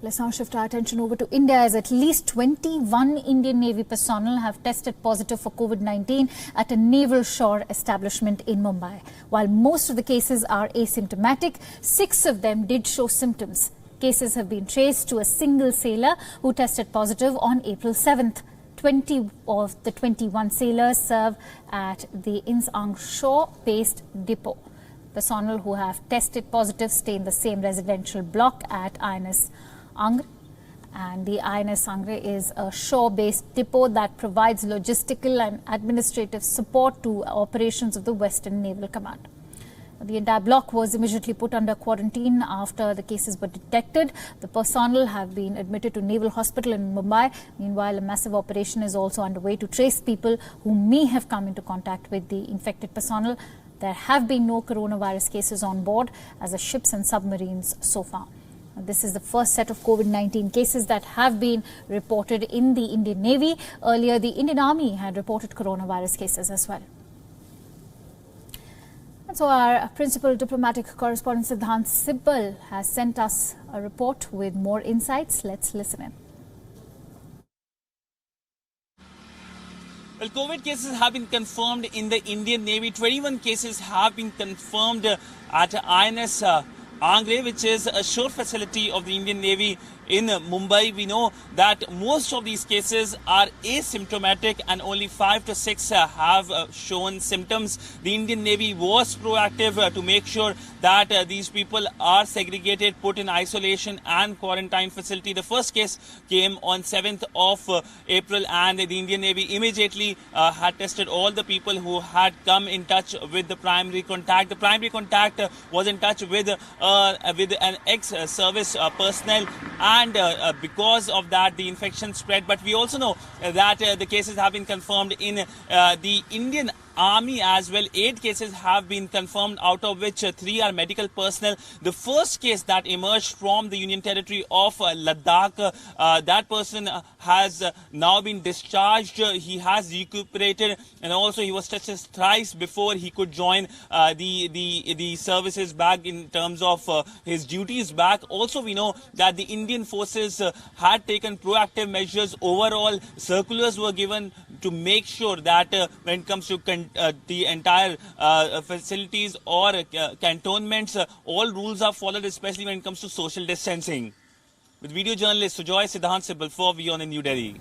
Let's now shift our attention over to India, as at least 21 Indian Navy personnel have tested positive for COVID-19 at a naval shore establishment in Mumbai. While most of the cases are asymptomatic, 6 of them did show symptoms. Cases have been traced to a single sailor who tested positive on April 7th. 20 of the 21 sailors serve at the Insang shore-based depot. Personnel who have tested positive stay in the same residential block at INS Angre, and the INS Angre is a shore-based depot that provides logistical and administrative support to operations of the Western Naval Command. The entire block was immediately put under quarantine after the cases were detected. The personnel have been admitted to Naval Hospital in Mumbai. Meanwhile, a massive operation is also underway to trace people who may have come into contact with the infected personnel. There have been no coronavirus cases on board as the ships and submarines so far. This is the first set of COVID-19 cases that have been reported in the Indian Navy. Earlier, the Indian Army had reported coronavirus cases as well. And so our principal diplomatic correspondent Siddhant Sibbal has sent us a report with more insights. Let's listen in. Well, COVID cases have been confirmed in the Indian Navy. 21 cases have been confirmed at INS Angre, which is a shore facility of the Indian Navy in Mumbai. We know that most of these cases are asymptomatic and only 5 to 6 have shown symptoms. The Indian Navy was proactive to make sure that these people are segregated, put in isolation and quarantine facility. The first case came on 7th of April, and the Indian Navy immediately had tested all the people who had come in touch with the primary contact. The primary contact was in touch with an ex-service personnel, and because of that the infection spread. But we also know that the cases have been confirmed in the Indian Army as well. 8 cases have been confirmed, out of which 3 are medical personnel. The first case that emerged from the Union Territory of Ladakh, that person has now been discharged. He has recuperated, and also he was tested thrice before he could join the services back in terms of his duties back. Also, we know that the Indian forces had taken proactive measures. Overall, circulars were given to make sure that when it comes to the entire facilities or cantonments, all rules are followed, especially when it comes to social distancing. With video journalist Sujoy, Siddhant Sibbal for WION in New Delhi.